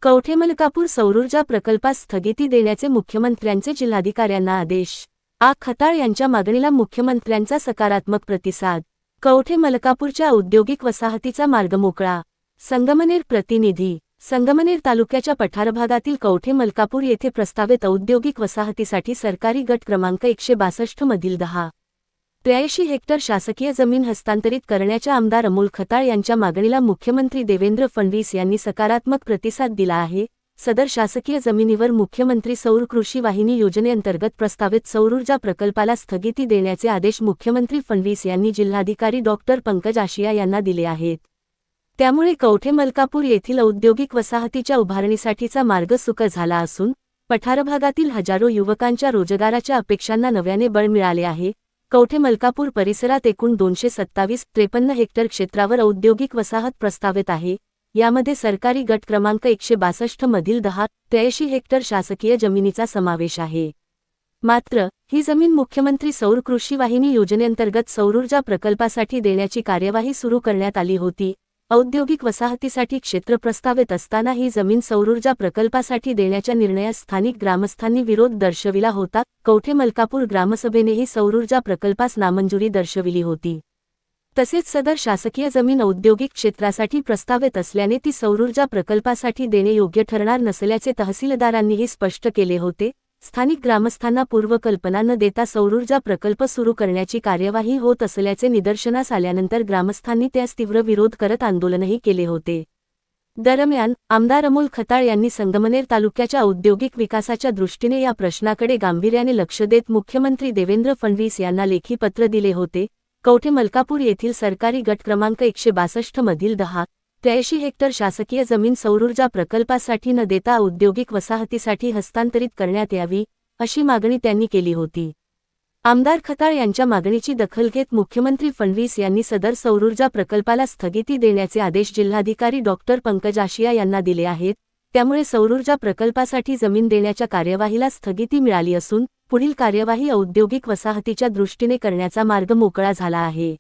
कवठेमलकापूर सौरऊर्जा प्रकल्पास स्थगिती देण्याचे मुख्यमंत्र्यांचे जिल्हाधिकाऱ्यांना आदेश। खताळ यांच्या मागणीला मुख्यमंत्र्यांचा सकारात्मक प्रतिसाद। कवठेमलकापूरच्या औद्योगिक वसाहतीचा मार्ग मोकळा। संगमनेर प्रतिनिधी। संगमनेर तालुक्याच्या पठार भागातील कवठेमलकापूर येथे प्रस्तावित औद्योगिक वसाहतीसाठी सरकारी गट क्रमांक 162 मधील 10-83 हेक्टर शासकीय जमीन हस्तांतरित करण्याच्या आमदार अमोल खताळ यांच्या मागणीला मुख्यमंत्री देवेंद्र फडणवीस यांनी सकारात्मक प्रतिसाद दिला आहे। सदर शासकीय जमिनीवर मुख्यमंत्री सौर कृषी वाहिनी योजनेअंतर्गत प्रस्तावित सौरऊर्जा प्रकल्पाला स्थगिती देण्याचे आदेश मुख्यमंत्री फडणवीस यांनी जिल्हाधिकारी डॉक्टर पंकज आशिया यांना दिले आहेत। त्यामुळे कवठेमलकापूर येथील औद्योगिक वसाहतीच्या उभारणीसाठीचा मार्ग सुकर झाला असून पठार भागातील हजारो युवकांच्या रोजगाराच्या अपेक्षांना नव्याने बळ मिळाले आहे। कवठेमलकापूर परिसरात एकूण 227-53 हेक्टर क्षेत्रावर औद्योगिक वसाहत प्रस्तावित आहे। यामध्ये सरकारी गट क्रमांक 162 मधील 10-83 हेक्टर शासकीय जमिनीचा समावेश आहे। मात्र ही जमीन मुख्यमंत्री सौर कृषी वाहिनी योजनेअंतर्गत सौरऊर्जा प्रकल्पासाठी देण्याची कार्यवाही सुरू करण्यात आली होती। औद्योगिक वसाहतीसाठी क्षेत्र प्रस्तावित असताना ही जमीन सौरऊर्जा प्रकल्पासाठी देण्याच्या निर्णयास स्थानिक ग्रामस्थांनी विरोध दर्शविला होता। कवठेमलकापूर ग्रामसभेनेही सौरऊर्जा प्रकल्पास नामंजुरी दर्शविली होती। तसेच सदर शासकीय जमीन औद्योगिक क्षेत्रासाठी प्रस्तावित असल्याने ती सौरऊर्जा प्रकल्पासाठी देणे योग्य ठरणार नसल्याचे तहसीलदारांनीही स्पष्ट केले होते। स्थानिक ग्रामस्थांना पूर्वकल्पना न देता सौरऊर्जा प्रकल्प सुरू करण्याची कार्यवाही होत असल्याचे निदर्शनास आल्यानंतर ग्रामस्थांनी त्यास तीव्र विरोध करत आंदोलनही केले होते। दरम्यान आमदार अमोल खताळ यांनी संगमनेर तालुक्याच्या औद्योगिक विकासाच्या दृष्टीने या प्रश्नाकडे गांभीर्याने लक्ष देत मुख्यमंत्री देवेंद्र फडणवीस यांना लेखी पत्र दिले होते। कवठेमलकापूर येथील सरकारी गट क्रमांक 162 मधील 10-83 हेक्टर शासकीय जमीन सौरऊर्जा प्रकल्पासाठी न देता औद्योगिक वसाहतीसाठी हस्तांतरित करण्यात यावी, अशी मागणी त्यांनी केली होती। आमदार खताळ यांच्या मागणीची दखल घेत मुख्यमंत्री फडणवीस यांनी सदर सौरऊर्जा प्रकल्पाला स्थगिती देण्याचे आदेश जिल्हाधिकारी डॉक्टर पंकज आशिया यांना दिले आहेत। त्यामुळे सौरऊर्जा प्रकल्पासाठी जमीन देण्याच्या कार्यवाहीला स्थगिती मिळाली असून पुढील कार्यवाही औद्योगिक वसाहतीच्या दृष्टीने करण्याचा मार्ग मोकळा झाला आहे।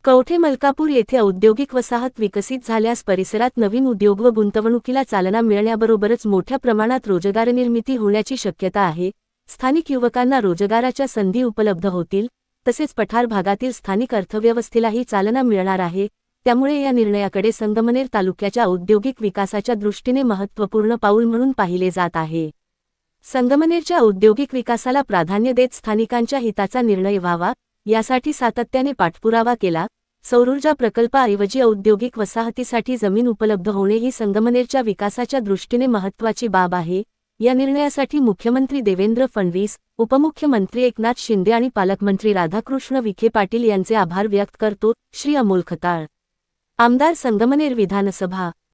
कवठेमलकापूर येथे औद्योगिक वसाहत विकसित झाल्यास परिसरात नवीन उद्योग व गुंतवणुकीला चालना मिळण्याबरोबरच मोठ्या प्रमाणात रोजगार निर्मिती होण्याची शक्यता आहे। स्थानिक युवकांना रोजगाराच्या संधी उपलब्ध होतील, तसेच पठार भागातील स्थानिक अर्थव्यवस्थेलाही चालना मिळणार आहे। त्यामुळे या निर्णयाकडे संगमनेर तालुक्याच्या औद्योगिक विकासाच्या दृष्टीने महत्त्वपूर्ण पाऊल म्हणून पाहिले जात आहे। संगमनेरच्या औद्योगिक विकासाला प्राधान्य देत स्थानिकांच्या हिताचा निर्णय व्हावा, यासाठी सातत्याने पाठपुरावा केला। सौरऊर्जा प्रकल्पाऐवजी औद्योगिक वसाहतीसाठी जमीन उपलब्ध होणे ही संगमनेरच्या विकासाच्या दृष्टीने महत्त्वाची बाब आहे। या निर्णयासाठी मुख्यमंत्री देवेंद्र फडणवीस, उपमुख्यमंत्री एकनाथ शिंदे आणि पालकमंत्री राधाकृष्ण विखे पाटील यांचे आभार व्यक्त करतो। श्री अमोल खताळ, आमदार संगमनेर विधानसभा।